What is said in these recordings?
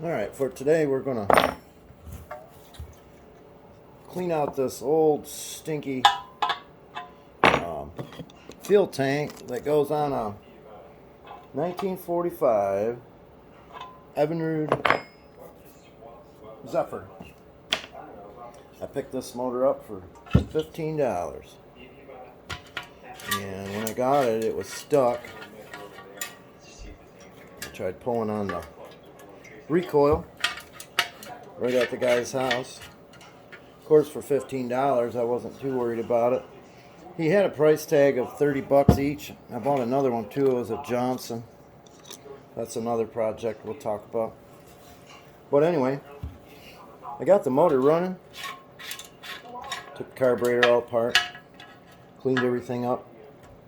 Alright, for today we're going to clean out this old stinky fuel tank that goes on a 1945 Evinrude Zephyr. I picked this motor up for $15. And when I got it, it was stuck. I tried pulling on the recoil right at the guy's house. Of course, for $15, I wasn't too worried about it. He had a price tag of 30 bucks each. I bought another one too. It was a Johnson. That's another project we'll talk about. But anyway, I got the motor running. Took the carburetor all apart. Cleaned everything up.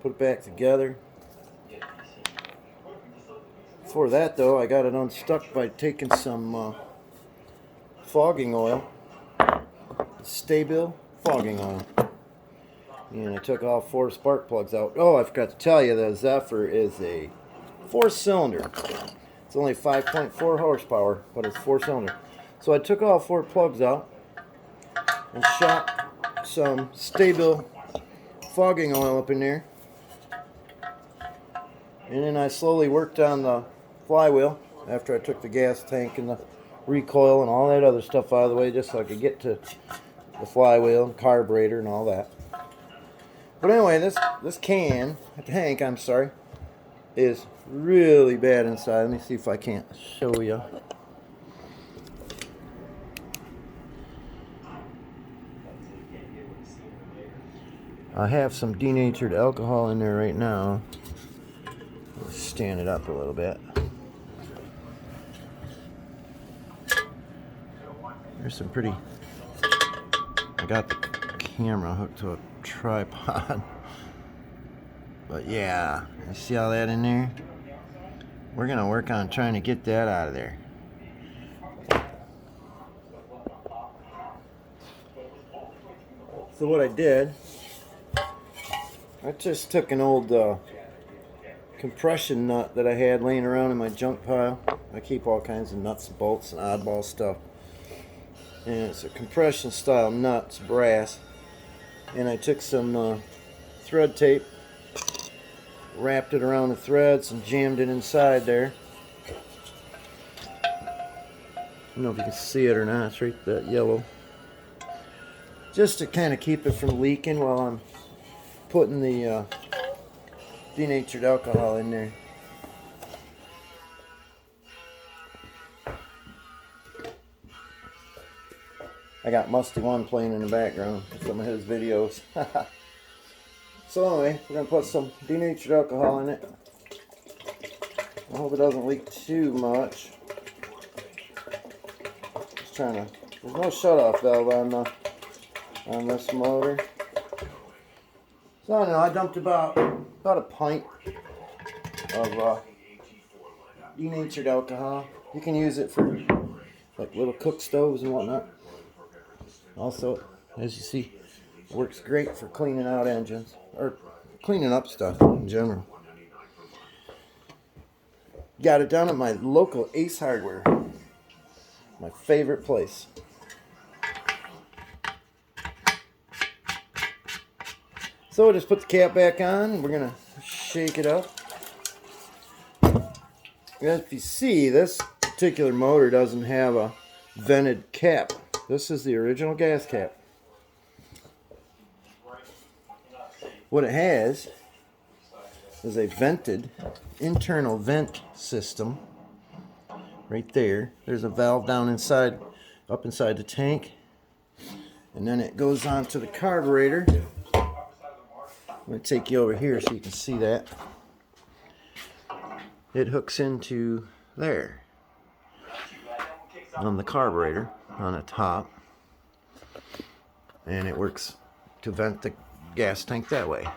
Put it back together. Before that though, I got it unstuck by taking some fogging oil. Stable fogging oil. And I took all 4 spark plugs out. Oh, I forgot to tell you, the Zephyr is a 4-cylinder. It's only 5.4 horsepower, but it's 4-cylinder. So I took all 4 plugs out and shot some stable fogging oil up in there. And then I slowly worked on the flywheel after I took the gas tank and the recoil and all that other stuff out of the way, just so I could get to the flywheel and carburetor and all that. But anyway, this tank, I'm sorry, is really bad inside. Let me see if I can't show you. I have some denatured alcohol in there right now. Let's stand it up a little bit. There's some pretty... I got the camera hooked to a tripod. But yeah, you see all that in there? We're going to work on trying to get that out of there. So what I did, I just took an old compression nut that I had laying around in my junk pile. I keep all kinds of nuts and bolts and oddball stuff. And it's a compression style nut, it's brass. And I took some thread tape, wrapped it around the threads and jammed it inside there. I don't know if you can see it or not, it's right that yellow. Just to kind of keep it from leaking while I'm putting the denatured alcohol in there. I got Musty One playing in the background, some of his videos. So anyway, we're going to put some denatured alcohol in it. I hope it doesn't leak too much. Just trying to, there's no shut-off valve on this motor. So I don't know, I dumped about a pint of denatured alcohol. You can use it for like little cook stoves and whatnot. Also, as you see, it works great for cleaning out engines, or cleaning up stuff in general. Got it down at my local Ace Hardware, my favorite place. So we'll just put the cap back on, we're going to shake it up. If you see, this particular motor doesn't have a vented cap. This is the original gas cap. What it has is a vented internal vent system right there. There's a valve down inside, up inside the tank, and then it goes on to the carburetor. I'm going to take you over here so you can see that. It hooks into there on the carburetor on the top, and it works to vent the gas tank that way.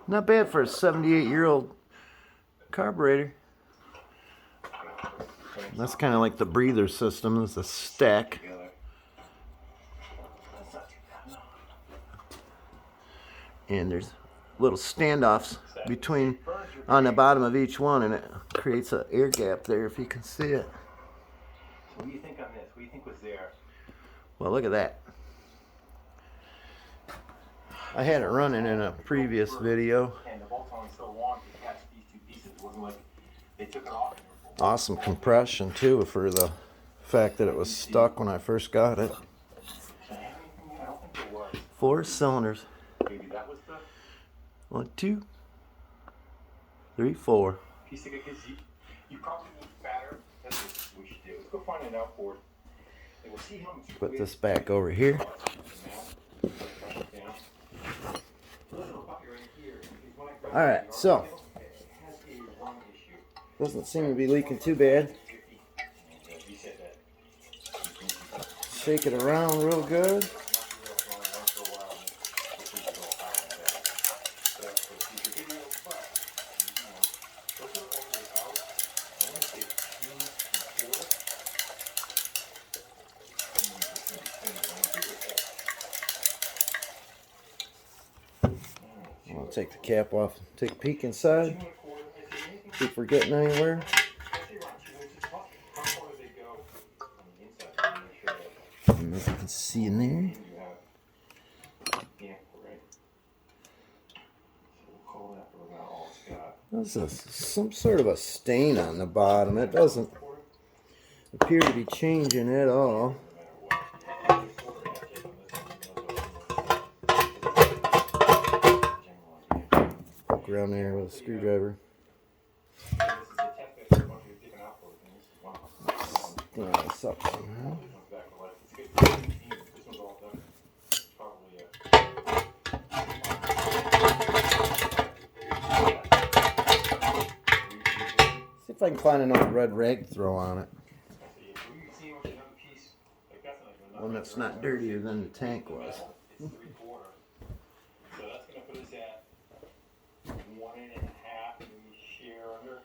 Not bad for a 78-year-old carburetor. That's kind of like the breather system. It's a stack. And there's little standoffs between on the bottom of each one, and it creates an air gap there if you can see it. What do you think on this? What do you think was there? Well, look at that. I had it running in a previous video. And the bolt's only so long to catch these two pieces. It wasn't like they took it off. Awesome compression too for the fact that it was stuck when I first got it. 4 cylinders. Maybe that was the 1, 2, 3, 4. piece of it, because you probably need fatter. That's what we should do. Let's go find it out for it. And we'll see how much. Put this back over here. Alright, so doesn't seem to be leaking too bad. Shake it around real good. I'll take the cap off, take a peek inside, see if we're getting anywhere. I don't know if you can see in there. There's some sort of a stain on the bottom. It doesn't appear to be changing at all. Poke around there with a screwdriver. Clean this up somehow. See if I can find another red rag to throw on it. One that's not dirtier than the tank was. So that's going to put us at 1.5, and we share under.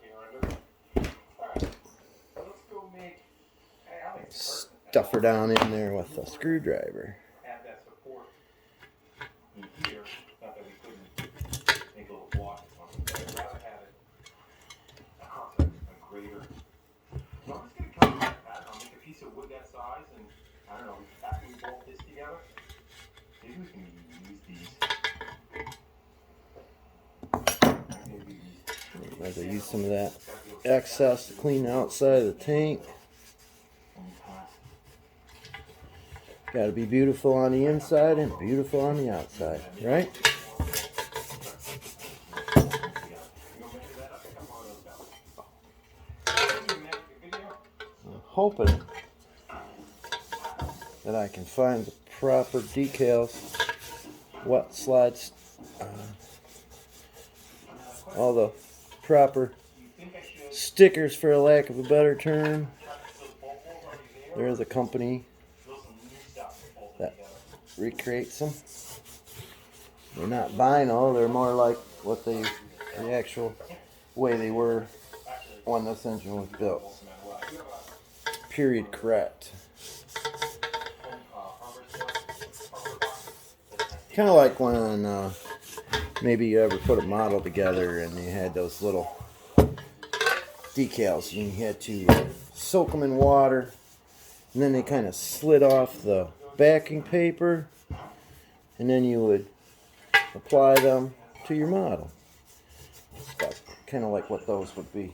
Alright, so let's go make. Stuff her down in there with a screwdriver. Add that support in here. Not that we couldn't make a little block or something, but I'd rather have it across a greater. So I'm just going to cut that pattern. I'll make a piece of wood that size, and I don't know, after we bolt this together, maybe we can use these. I'd rather use some of that excess to clean the outside of the tank. Got to be beautiful on the inside and beautiful on the outside, right? I'm hoping that I can find the proper decals, what slides, all the proper stickers, for a lack of a better term. There's a company that recreates them. They're not vinyl, they're more like what the actual way they were when this engine was built. Period correct. Kind of like when maybe you ever put a model together and you had those little decals and you had to soak them in water, and then they kind of slid off the backing paper, and then you would apply them to your model. That's kind of like what those would be.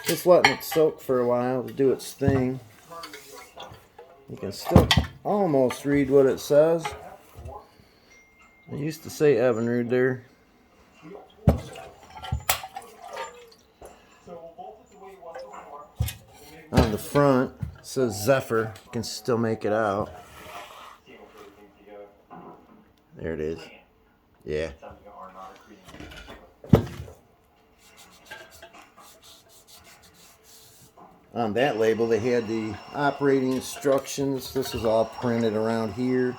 Just letting it soak for a while to do its thing. You can still almost read what it says. I used to say Evinrude there. On the front it says Zephyr. You can still make it out. There it is. Yeah. On that label they had the operating instructions. This is all printed around here.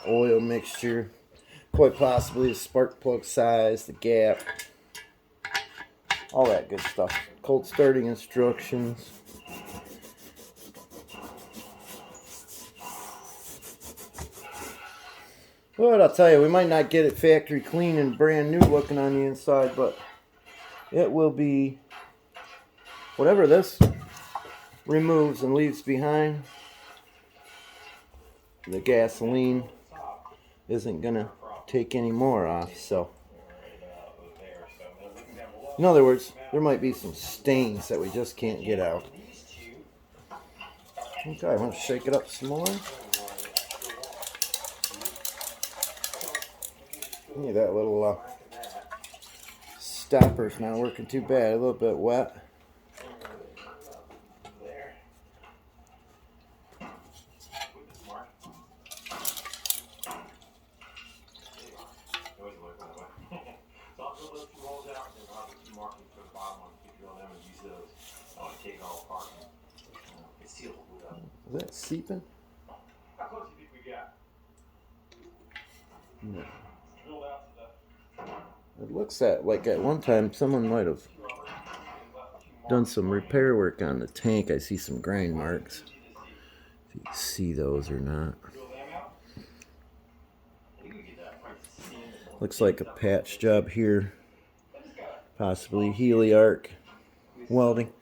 Oil mixture, quite possibly the spark plug size, the gap, all that good stuff. Cold starting instructions. But I'll tell you, we might not get it factory clean and brand new looking on the inside, but it will be whatever this removes and leaves behind. The gasoline isn't gonna take any more off, so in other words, there might be some stains that we just can't get out. Okay, I'm gonna shake it up some more. Yeah, that little stopper's not working too bad. A little bit wet. Is that seeping? How close do you think we got? No. Drilled out to It looks like at one time someone might have done some repair work on the tank. I see some grind marks. If you can see those or not. Looks like a patch job here. Possibly heliarc welding.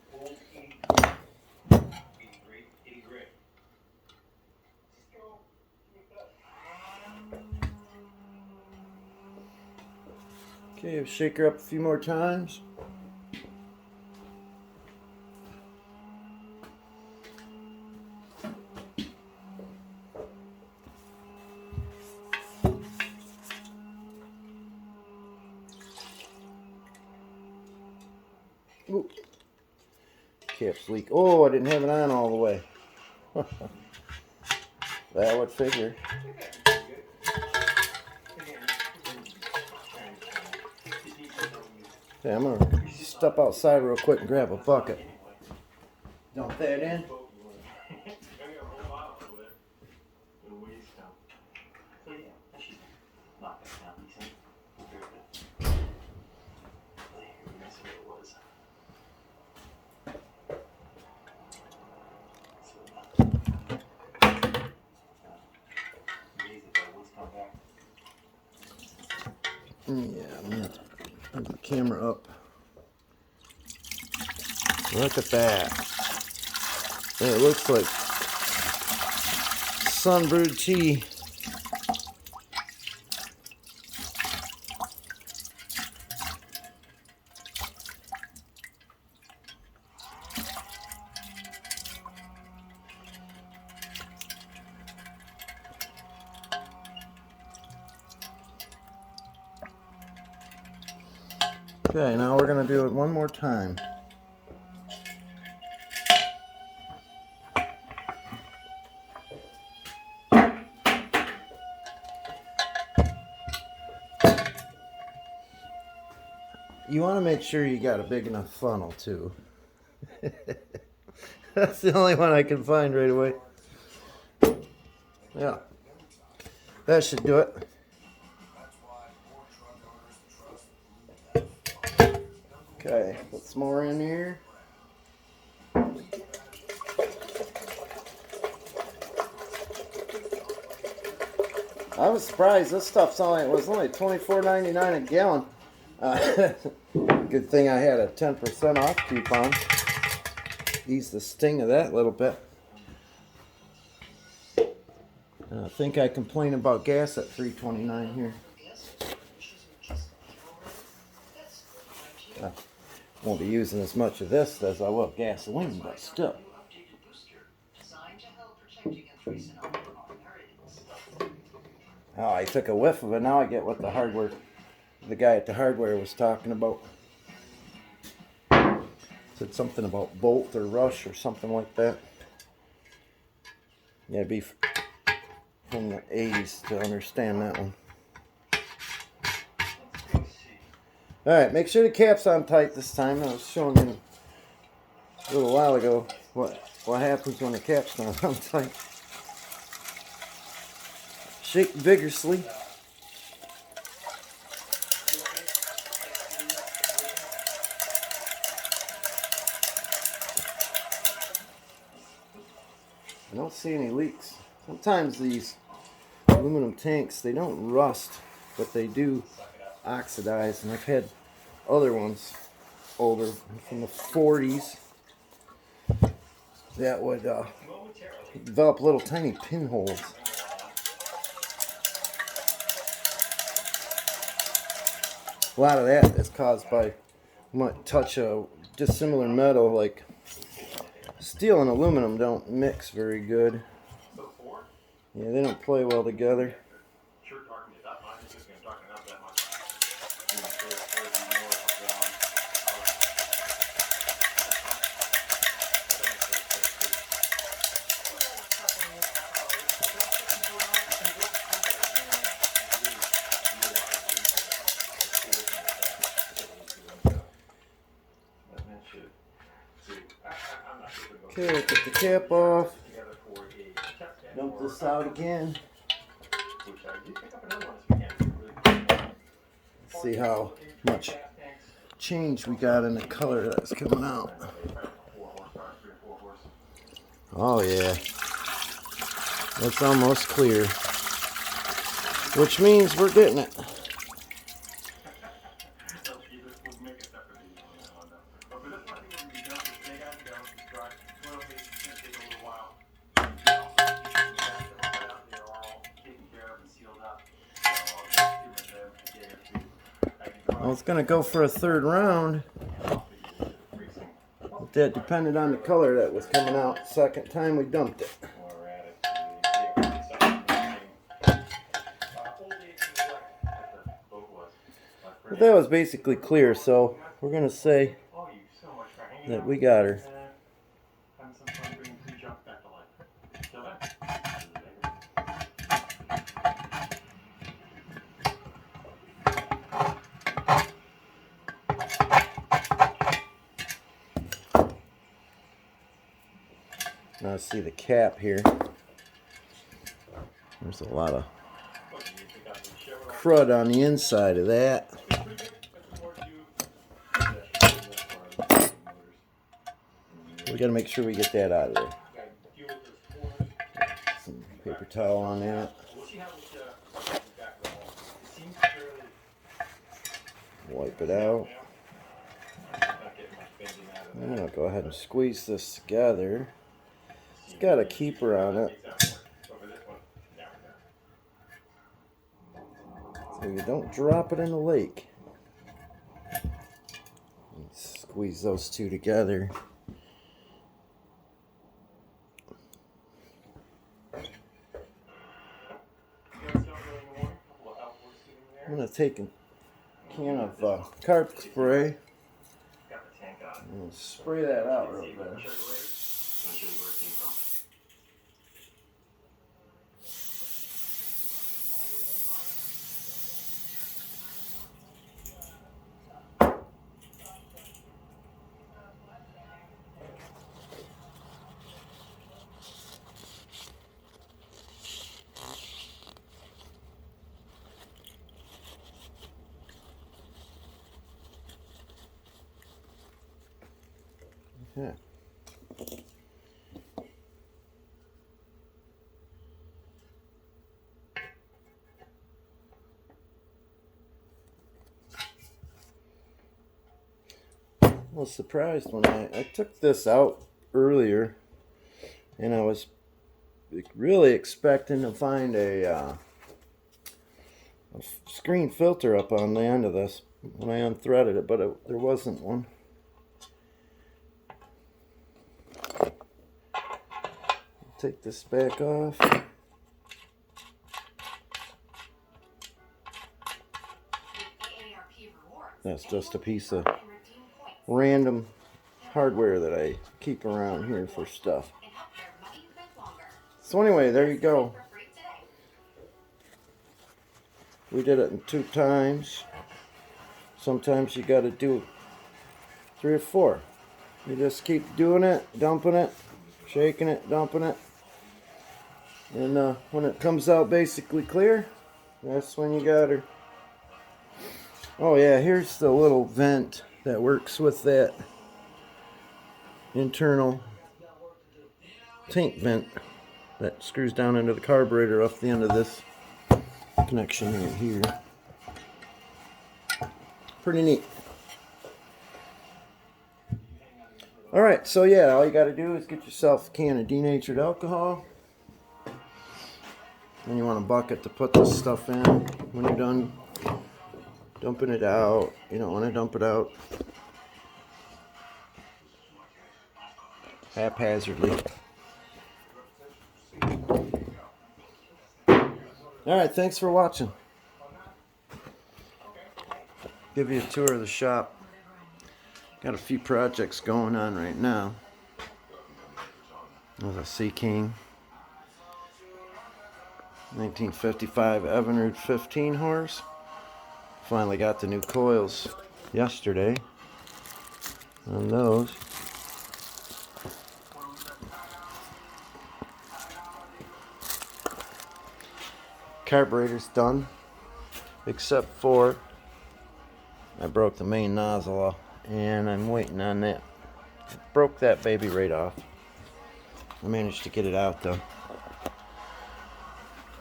Okay, shake her up a few more times. Ooh. Caps leak. Oh, I didn't have it on all the way. That would figure. Okay, I'm gonna step outside real quick and grab a bucket. Dump that in. Yeah, I'm gonna put the camera up. Look at that. It looks like sun-brewed tea. Okay, now we're going to do it one more time. You want to make sure you got a big enough funnel too. That's the only one I can find right away. Yeah, that should do it. Okay, put some more in here. I was surprised this stuff's was only $24.99 a gallon. Good thing I had a 10% off coupon. Ease the sting of that a little bit. I think I complain about gas at $3.29 here. I won't be using as much of this as I will gasoline, but still. Oh, I took a whiff of it. Now I get what the guy at the hardware was talking about. Said something about Bolt or Rush or something like that. Yeah, it'd be from the 80s to understand that one. Alright, make sure the cap's on tight this time. I was showing you a little while ago what happens when the cap's not on tight. Shake vigorously. I don't see any leaks. Sometimes these aluminum tanks, they don't rust, but they do oxidize. And I've had other ones, older, from the 40s, that would develop little tiny pinholes. A lot of that is caused by, you might touch a dissimilar metal, like steel and aluminum don't mix very good. Yeah, they don't play well together. Okay, we'll get the cap off. Dump this out again. Let's see how much change we got in the color that's coming out. Oh yeah, it's almost clear, which means we're getting it. Well, it's going to go for a third round. But that depended on the color that was coming out second time we dumped it. But that was basically clear, so we're going to say that we got her. Now see the cap here. There's a lot of crud on the inside of that. We got to make sure we get that out of there. Some paper towel on that. Wipe it out. I'm going to go ahead and squeeze this together. It's got a keeper on it, so you don't drop it in the lake. Squeeze those two together. I'm going to take a can of carpet spray and spray that out real good. Yeah. I was surprised when I took this out earlier, and I was really expecting to find a screen filter up on the end of this when I unthreaded it, but there wasn't one. Take this back off. That's just a piece of random hardware that I keep around here for stuff. So anyway, there you go. We did it in 2 times. Sometimes you got to do 3 or 4. You just keep doing it, dumping it, shaking it, dumping it. And when it comes out basically clear, that's when you got her. Oh yeah, here's the little vent that works with that internal tank vent that screws down into the carburetor off the end of this connection right here. Pretty neat. Alright, so yeah, all you got to do is get yourself a can of denatured alcohol. And you want a bucket to put this stuff in. When you're done dumping it out, you don't want to dump it out haphazardly. Alright, thanks for watching. Give you a tour of the shop. Got a few projects going on right now. There's a Sea King 1955 Evinrude 15 horse. Finally got the new coils yesterday on those. Carburetor's done, except for I broke the main nozzle off, and I'm waiting on that. Broke that baby right off. I managed to get it out though.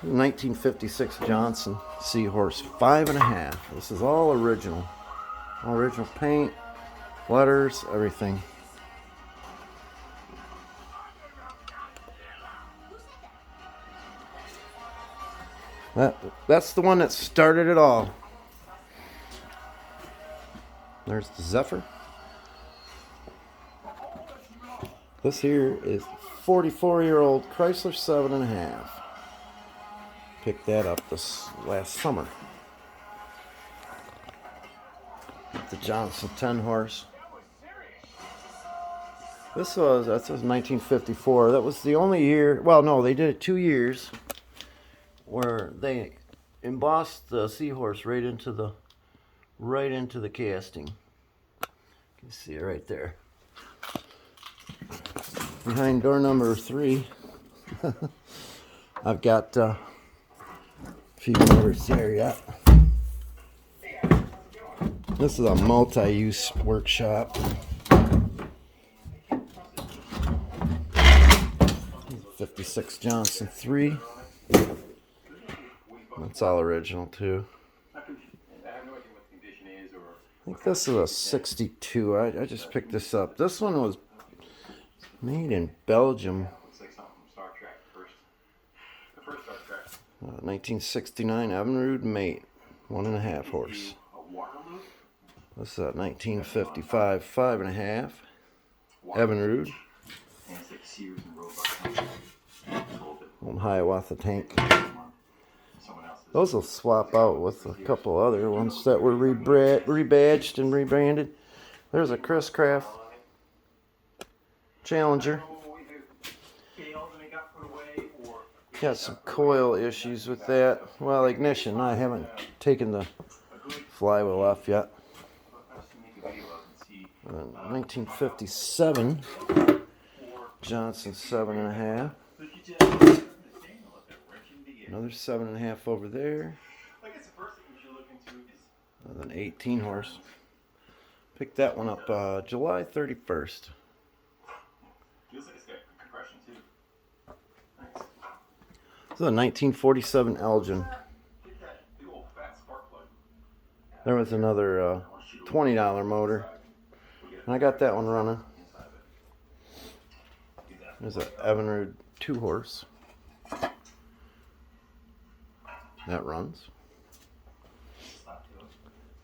1956 Johnson Seahorse 5.5. This is all original. All original paint, letters, everything. That's the one that started it all. There's the Zephyr. This here is 44-year-old Chrysler 7.5. Picked that up this last summer. The Johnson 10 horse. That's 1954. That was the only year. Well, no, they did it 2 years where they embossed the seahorse right into the casting. You can see it right there. Behind door number 3, I've got a few motors there yet. This is a multi-use workshop. 56 Johnson 3. That's all original too. I think this is a 62. I just picked this up. This one was made in Belgium. 1969 Evinrude Mate, 1.5 horse. This is a 1955 5.5 Evinrude. Old Hiawatha tank. Those will swap out with a couple other ones that were rebadged and rebranded. There's a Chris Craft Challenger. Got some coil issues with that. Well, ignition. I haven't taken the flywheel off yet. 1957 Johnson 7.5. Another 7.5 over there. An 18 horse. Picked that one up July 31st. This is a 1947 Elgin. There was another $20 motor. And I got that one running. There's an Evinrude 2 horse. That runs.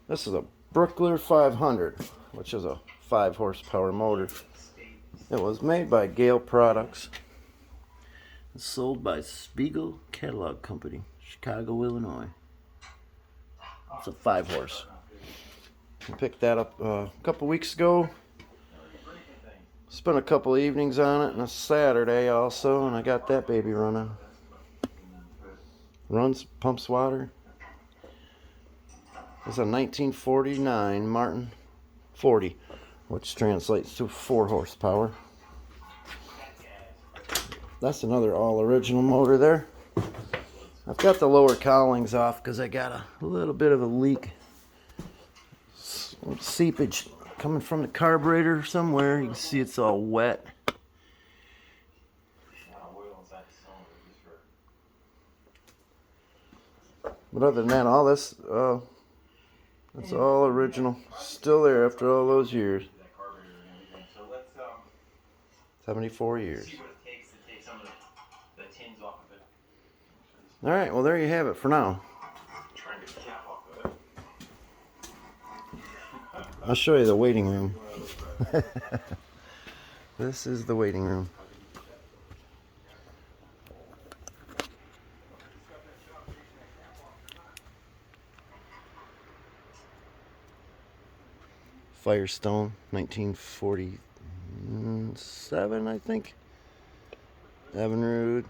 This is a Brookler 500, which is a 5 horsepower motor. It was made by Gale Products. It's sold by Spiegel Catalog Company, Chicago, Illinois. It's a 5 horse. I picked that up a couple weeks ago. Spent a couple evenings on it and a Saturday also, and I got that baby running. Runs, pumps water. It's a 1949 Martin 40, which translates to 4 horsepower. That's another all original motor there. I've got the lower cowlings off because I got a little bit of a leak. Some seepage coming from the carburetor somewhere. You can see it's all wet. But other than that, all this, that's all original. Still there after all those years. 74 years. All right, well, there you have it for now. I'll show you the waiting room. This is the waiting room. Firestone, 1947, I think. Evinrude.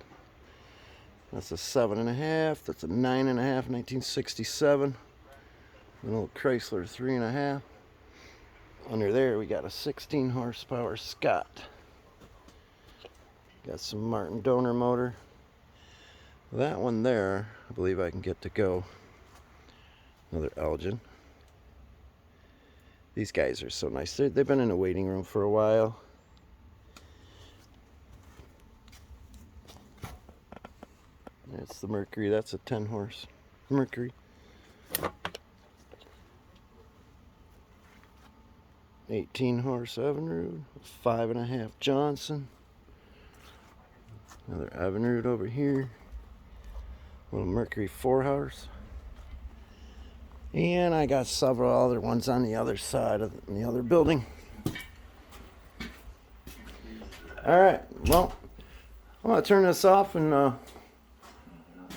That's a 7.5. That's a 9.5, 1967. An old Chrysler 3.5. Under there, we got a 16 horsepower Scott. Got some Martin donor motor. That one there, I believe I can get to go. Another Elgin. These guys are so nice. They've been in a waiting room for a while. That's the Mercury. That's a 10 horse Mercury. 18 horse Evinrude. 5.5 Johnson. Another Evinrude over here. Little Mercury 4 horse. And I got several other ones on the other side of the other building. Alright, well, I'm going to turn this off and I'm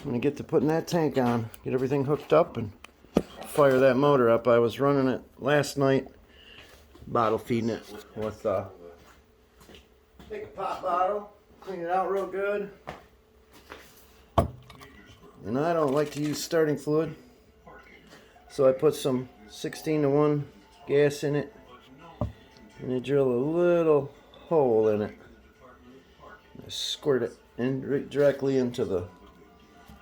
going to get to putting that tank on. Get everything hooked up and fire that motor up. I was running it last night, bottle feeding it with take a pop bottle, clean it out real good. And I don't like to use starting fluid. So I put some 16:1 gas in it, and I drill a little hole in it. I squirt it in directly into the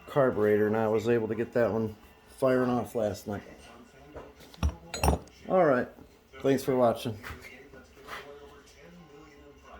carburetor, and I was able to get that one firing off last night. Alright, thanks for watching.